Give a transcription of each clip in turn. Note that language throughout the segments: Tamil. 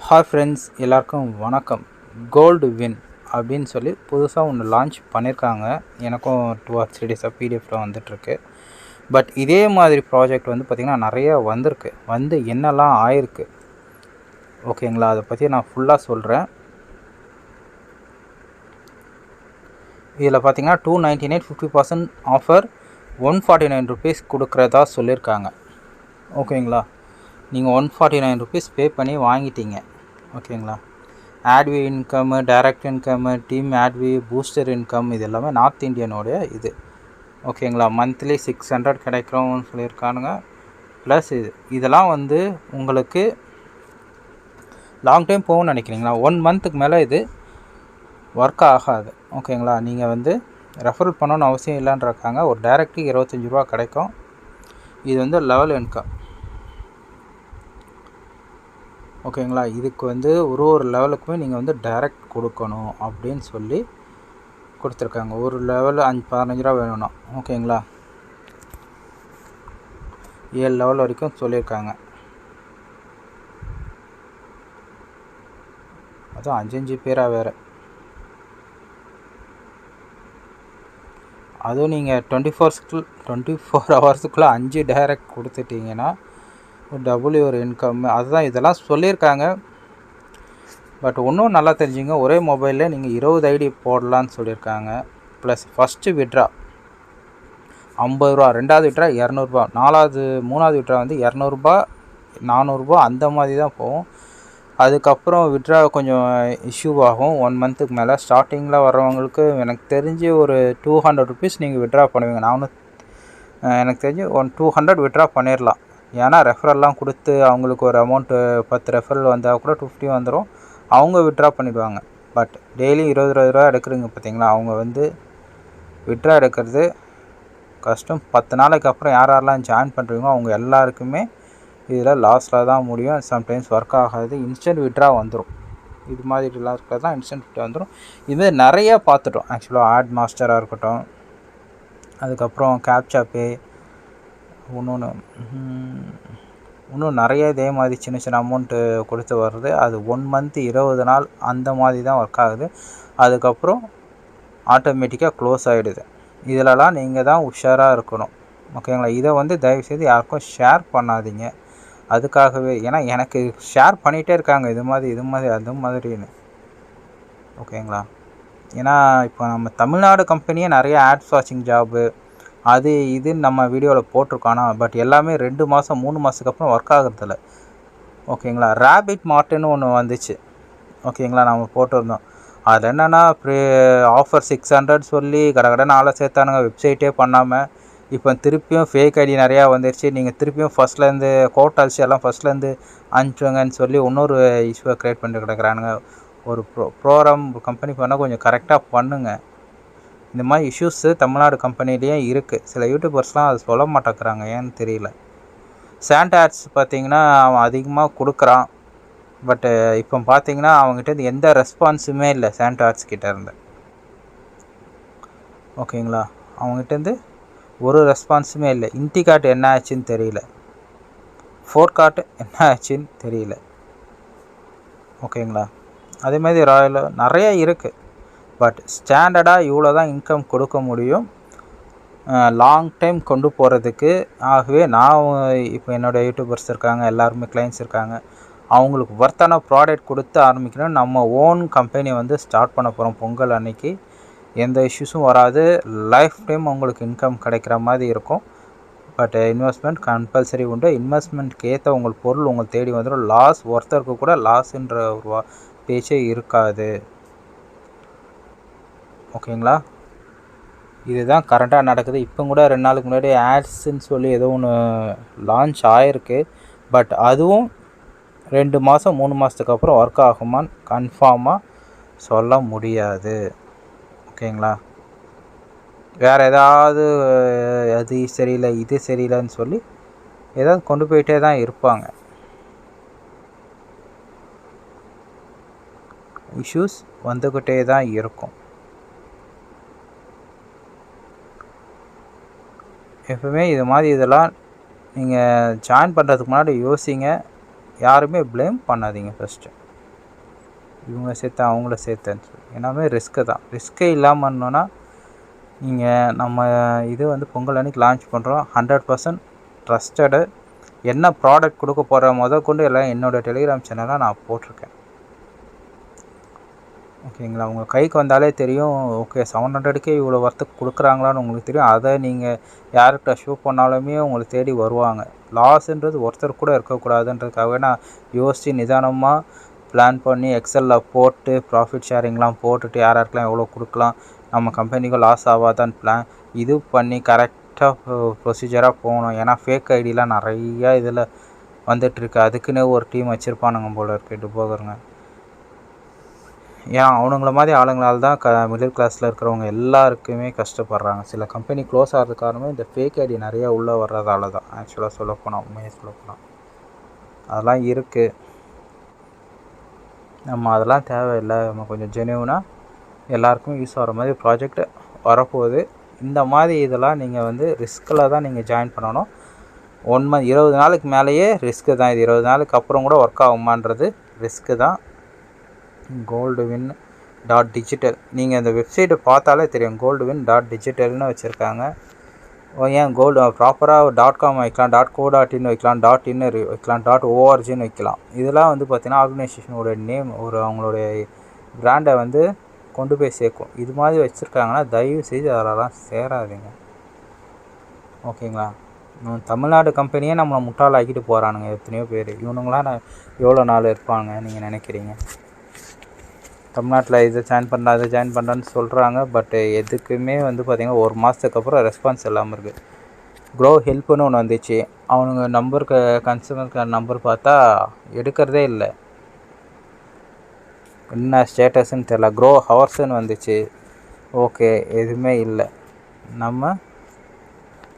ஹாய் ஃப்ரெண்ட்ஸ், எல்லாருக்கும் வணக்கம். கோல்டு வின் அப்படின்னு சொல்லி புதுசாக ஒன்று லான்ச் பண்ணியிருக்காங்க. எனக்கும் 2 or 3 டேஸாக பிடிஎஃப்பில் வந்துட்டுருக்கு. பட் இதே மாதிரி ப்ராஜெக்ட் வந்து பார்த்திங்கன்னா நிறையா வந்திருக்கு. வந்து என்னெல்லாம் ஆயிருக்கு ஓகேங்களா, அதை பற்றி நான் ஃபுல்லாக சொல்கிறேன். இதில் பார்த்திங்கன்னா 299 50% ஆஃபர் 149 ருபீஸ் கொடுக்குறதா சொல்லியிருக்காங்க. ஓகேங்களா, நீங்கள் 149 ருபீஸ் பே பண்ணி வாங்கிட்டீங்க. ஓகேங்களா, ஆட்வி இன்கம்மு, டைரக்ட் இன்கம்மு, டீம் ஆட்வி, பூஸ்டர் இன்கம், இது எல்லாமே நார்த் இந்தியனோடைய இது. ஓகேங்களா, மந்த்லி 600 கிடைக்கிறோம்னு சொல்லியிருக்கானுங்க. ப்ளஸ் இதெல்லாம் வந்து உங்களுக்கு லாங் டைம் போகும்னு நினைக்கிறீங்களா? 1 மந்த்துக்கு மேலே இது ஒர்க் ஆகாது. ஓகேங்களா, நீங்கள் வந்து ரெஃபரல் பண்ணணும்னு அவசியம் இல்லைன்றாங்க. ஒரு டைரக்ட்டுக்கு 25 ரூபா கிடைக்கும். இது வந்து லெவல் இன்கம். ஓகேங்களா, இதுக்கு வந்து ஒரு லெவலுக்குமே நீங்கள் வந்து டைரக்ட் கொடுக்கணும் அப்படின்னு சொல்லி கொடுத்துருக்காங்க. ஒரு லெவல் 15 ரூபா வேணும்னா. ஓகேங்களா, 7 லெவல் வரைக்கும் சொல்லியிருக்காங்க. அதுவும் 5 பேராக வேறு. அதுவும் நீங்கள் 24 ஹவர்ஸுக்குள்ளே 5 டைரக்ட் கொடுத்துட்டிங்கன்னா டபுள் ஒரு இன்கம். அதுதான் இதெல்லாம் சொல்லியிருக்காங்க. பட் இன்னும் நல்லா தெரிஞ்சுங்க, ஒரே மொபைலில் நீங்கள் 20 ஐடி போடலான்னு சொல்லியிருக்காங்க. ப்ளஸ் ஃபஸ்ட்டு விட்ரா 50 ரூபா, ரெண்டாவது விட்ரா 200 ரூபா, மூணாவது விட்ரா வந்து 200 ரூபா 400 ரூபா அந்த மாதிரி தான் போகும். அதுக்கப்புறம் விட்ரா கொஞ்சம் இஷ்யூ ஆகும் 1 மந்த்துக்கு மேலே. ஸ்டார்டிங்கில் வர்றவங்களுக்கு எனக்கு தெரிஞ்சு ஒரு 200 ருபீஸ் நீங்கள் விட்ரா பண்ணுவீங்க. எனக்கு தெரிஞ்சு 200 விட்ரா பண்ணிடலாம். ஏன்னா ரெஃபரெல்லாம் கொடுத்து அவங்களுக்கு ஒரு அமௌண்ட்டு 10 ரெஃபரல் வந்தால் கூட 250 வந்துடும். அவங்க விட்ரா பண்ணிவிடுவாங்க. பட் டெய்லி 20 ரூபா எடுக்கிறீங்க பார்த்தீங்களா, அவங்க வந்து விட்ரா எடுக்கிறது கஷ்டம். 10 நாளைக்கு அப்புறம் யாரெல்லாம் ஜாயின் பண்ணுறீங்களோ அவங்க எல்லாருக்குமே இதில் லாஸில் தான் முடியும். சம்டைம்ஸ் ஒர்க் ஆகாது. இன்ஸ்டன்ட் விட்ரா வந்துடும். இது மாதிரி லாஸ்ட்டில் தான் இன்ஸ்டன்ட் விட்ரா வந்துடும். இது நிறையா பார்த்துட்டோம் ஆக்சுவலாக. ஆட் மாஸ்டராக இருக்கட்டும், அதுக்கப்புறம் கேப்சா பே, இன்னும் நிறைய இதே மாதிரி சின்ன சின்ன அமௌண்ட்டு கொடுத்து வருது. அது 1 மந்த்து 20 நாள் அந்த மாதிரி தான் ஒர்க் ஆகுது. அதுக்கப்புறம் ஆட்டோமேட்டிக்காக க்ளோஸ் ஆகிடுது. இதிலலாம் நீங்கள் தான் உஷாராக இருக்கணும். ஓகேங்களா, இதை வந்து தயவுசெய்து யாருக்கும் ஷேர் பண்ணாதீங்க. அதுக்காகவே, ஏன்னா எனக்கு ஷேர் பண்ணிகிட்டே இருக்காங்க இது மாதிரி அது மாதிரின்னு. ஓகேங்களா, ஏன்னா இப்போ நம்ம தமிழ்நாடு கம்பெனியே நிறைய ஆட்ஸ் வாட்சிங் ஜாபு அது இதுன்னு நம்ம வீடியோவில் போட்டிருக்கோம். பட் எல்லாமே 2 மாதம் 3 மாதத்துக்கு அப்புறம் ஒர்க் ஆகுறதில்ல. ஓகேங்களா, ரேபிட் மார்ட்டுன்னு ஒன்று வந்துச்சு. ஓகேங்களா, நம்ம போட்டிருந்தோம். அதில் என்னென்னா ஆஃபர் 600 சொல்லி கடகடன்னு ஆளை சேர்த்தானுங்க, வெப்சைட்டே பண்ணாமல். இப்போ திருப்பியும் ஃபேக் ஐடி நிறையா வந்துடுச்சு. நீங்கள் திருப்பியும் ஃபஸ்ட்லேருந்து கோட்டால்ஸ் எல்லாம் ஃபஸ்ட்லேருந்து அனுப்பிச்சுங்கன்னு சொல்லி இன்னொரு இஷ்யூவை க்ரியேட் பண்ணிட்டு கிடக்குறானுங்க. ஒரு ப்ரோக்ராம் கம்பெனி பண்ணால் கொஞ்சம் கரெக்டாக பண்ணுங்கள். இந்த மாதிரி இஷ்யூஸு தமிழ்நாடு கம்பெனிலேயே இருக்குது. சில யூடியூபர்ஸ்லாம் அது சொல்ல மாட்டேங்கிறாங்க, ஏன்னு தெரியல. சாண்ட் ஆட்ஸ் பார்த்திங்கன்னா அவன் அதிகமாக கொடுக்குறான். பட்டு இப்போ பார்த்திங்கன்னா அவங்ககிட்ட எந்த ரெஸ்பான்ஸுமே இல்லை சாண்ட் ஆட்ஸ் கிட்டேருந்து. ஓகேங்களா, அவங்ககிட்டேருந்து ஒரு ரெஸ்பான்ஸுமே இல்லை. இன்டிகார்ட் என்ன ஆச்சுன்னு தெரியல, ஃபோர்கார்ட் என்ன ஆச்சுன்னு தெரியல. ஓகேங்களா, அதேமாதிரி ராயல் நிறையா இருக்குது. பட் ஸ்டாண்டர்டாக இவ்வளோ தான் இன்கம் கொடுக்க முடியும் லாங் டைம் கொண்டு போகிறதுக்கு. ஆகவே நான் இப்போ என்னோடய யூடியூபர்ஸ் இருக்காங்க, எல்லாருமே கிளைண்ட்ஸ் இருக்காங்க, அவங்களுக்கு ஒர்த்தான ப்ராடக்ட் கொடுத்து ஆரம்பிக்கணும். நம்ம ஓன் கம்பெனியை வந்து ஸ்டார்ட் பண்ண போகிறோம் பொங்கல் அன்னைக்கு. எந்த இஷ்யூஸும் வராது. லைஃப் டைம் உங்களுக்கு இன்கம் கிடைக்கிற மாதிரி இருக்கும். பட் இன்வெஸ்ட்மெண்ட் கம்பல்சரி உண்டு. இன்வெஸ்ட்மெண்ட்க்கு ஏற்ற உங்கள் பொருள் உங்கள் தேடி வந்துடும். லாஸ் ஒருத்தருக்கு கூட லாஸுன்ற ஒரு பேச்சே இருக்காது. ஓகேங்களா, இதுதான் கரெக்டாக நடக்குது. இப்போ கூட 2 நாளுக்கு முன்னாடி ஆட்ஸுன்னு சொல்லி ஏதோ ஒன்று லான்ச் ஆகிருக்கு. பட் அதுவும் 2 மாதம் 3 மாதத்துக்கு அப்புறம் ஒர்க் ஆகுமான்னு கன்ஃபார்மாக சொல்ல முடியாது. ஓகேங்களா, வேறு ஏதாவது அது சரியில்லை இது சரியில்லைன்னு சொல்லி ஏதாவது கொண்டு போயிட்டே தான் இருப்பாங்க. இஷ்யூஸ் வந்துக்கிட்டே தான் இருக்கும். எப்பவுமே இது மாதிரி இதெல்லாம் நீங்கள் ஜாயின் பண்ணுறதுக்கு முன்னாடி யோசிங்க. யாருமே ப்ளேம் பண்ணாதீங்க ஃபஸ்ட்டு. இவங்கள சேர்த்து அவங்கள சேர்த்துன்னு சொல்லி எல்லாமே ரிஸ்க்கு தான். ரிஸ்க்கே இல்லாமல் இருந்தோன்னா நீங்கள் நம்ம இது வந்து பொங்கல் அன்றைக்கி லான்ச் பண்ணுறோம். 100% ட்ரஸ்டடு. என்ன ப்ராடக்ட் கொடுக்க போகிற கொண்டு எல்லாம் என்னோடய டெலிகிராம் சேனலாக நான் போட்டிருக்கேன். ஓகேங்களா? உங்கள் கைக்கு வந்தாலே தெரியும். ஓகே 700க்கே இவ்வளோ ஒர்த்துக்கு கொடுக்குறாங்களான்னு உங்களுக்கு தெரியும். அதை நீங்கள் யார்கிட்ட ஷோ பண்ணாலுமே உங்களை தேடி வருவாங்க. லாஸுன்றது ஒருத்தர் கூட இருக்கக்கூடாதுன்றதுக்காக நான் யோசித்து நிதானமாக பிளான் பண்ணி எக்ஸலில் போட்டு ப்ராஃபிட் ஷேரிங்லாம் போட்டுட்டு யாருக்கெல்லாம் எவ்வளோ கொடுக்கலாம், நம்ம கம்பெனிக்கும் லாஸ் ஆகாதான்னு பிளான் இது பண்ணி கரெக்டாக ப்ரொசீஜராக போகணும். ஏன்னா ஃபேக் ஐடிலாம் நிறையா இதில் வந்துட்டுருக்கு. அதுக்குன்னே ஒரு டீம் வச்சுருப்பானுங்க போல இருக்குது டுபோகருங்க. ஏன் அவனுங்கள மாதிரி ஆளுங்களால் தான் மிடில் கிளாஸில் இருக்கிறவங்க எல்லாருக்குமே கஷ்டப்படுறாங்க. சில கம்பெனி க்ளோஸ் ஆகிறது காரணமே இந்த ஃபேக் ஐடி நிறையா உள்ளே வர்றதால தான். ஆக்சுவலாக சொல்லப்போனால் உண்மையாக சொல்லப்போனால் அதெல்லாம் இருக்குது. நம்ம அதெல்லாம் தேவையில்லை. நம்ம கொஞ்சம் ஜென்யூனாக எல்லாருக்கும் யூஸ் ஆகிற மாதிரி ப்ராஜெக்ட் வரப்போகுது. இந்த மாதிரி இதெல்லாம் நீங்கள் வந்து ரிஸ்கில் தான் நீங்கள் ஜாயின் பண்ணணும். 1 மந்த் 20 நாளுக்கு மேலேயே ரிஸ்க்கு தான். இது 20 நாளுக்கு அப்புறம் கூட ஒர்க் ஆகுமான்றது ரிஸ்க்கு தான். goldwin.digital நீங்கள் இந்த வெப்சைட்டை பார்த்தாலே தெரியும். goldwin.digitalனு வச்சுருக்காங்க. ஏன் கோல்டு ப்ராப்பராக .com வைக்கலாம், .co.in வைக்கலாம், .in வைக்கலாம், .orgன்னு வைக்கலாம். இதெல்லாம் வந்து பார்த்திங்கன்னா ஆர்கனைசேஷனோட நேம் ஒரு அவங்களுடைய பிராண்டை வந்து கொண்டு போய் சேர்க்கும். இது மாதிரி வச்சுருக்காங்கன்னா தயவு செய்து அதெல்லாம் சேராதுங்க. ஓகேங்களா? தமிழ்நாடு கம்பெனியே நம்மளை முட்டாளாக்கிட்டு போகிறானுங்க எத்தனையோ பேர். இவனுங்களாம் எவ்வளோ நாள் இருப்பாங்க நீங்கள் நினைக்கிறீங்க? தமிழ்நாட்டில் இதை ஜாயின் பண்ணலாம் அதை ஜாயின் பண்ணலான்னு சொல்கிறாங்க. பட் எதுக்குமே வந்து பார்த்திங்கன்னா 1 மாதத்துக்கு அப்புறம் ரெஸ்பான்ஸ் இல்லாமல் இருக்குது. க்ரோ ஹெல்ப்புன்னு ஒன்று வந்துச்சு. அவனுங்க நம்பருக்கு கன்சூமர் நம்பர் பார்த்தா எடுக்கிறதே இல்லை. என்ன ஸ்டேட்டஸ்ன்னு தெரில. க்ரோ ஹவர்ஸ்ன்னு வந்துச்சு. ஓகே எதுவுமே இல்லை.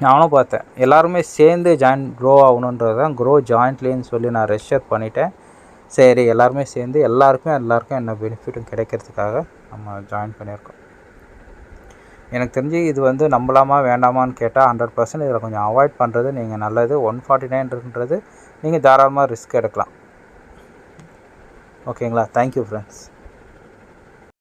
நானும் பார்த்தேன். எல்லாருமே சேர்ந்து க்ரோ ஆகணுன்றது தான். க்ரோ ஜாயின்ட்லின்னு சொல்லி நான் ரெஜிஸ்டர் பண்ணிட்டேன். சரி எல்லாருமே சேர்ந்து எல்லாருக்கும் என்ன பெனிஃபிட்டும் கிடைக்கிறதுக்காக நம்ம ஜாயின் பண்ணியிருக்கோம். எனக்கு தெரிஞ்சு இது வந்து நம்பலாமா வேண்டாமான்னு கேட்டால் 100% இதில் கொஞ்சம் அவாய்ட் பண்ணுறது நீங்கள் நல்லது. 149ன்றது நீங்கள் தாராளமாக ரிஸ்க் எடுக்கலாம். ஓகேங்களா? Thank you friends.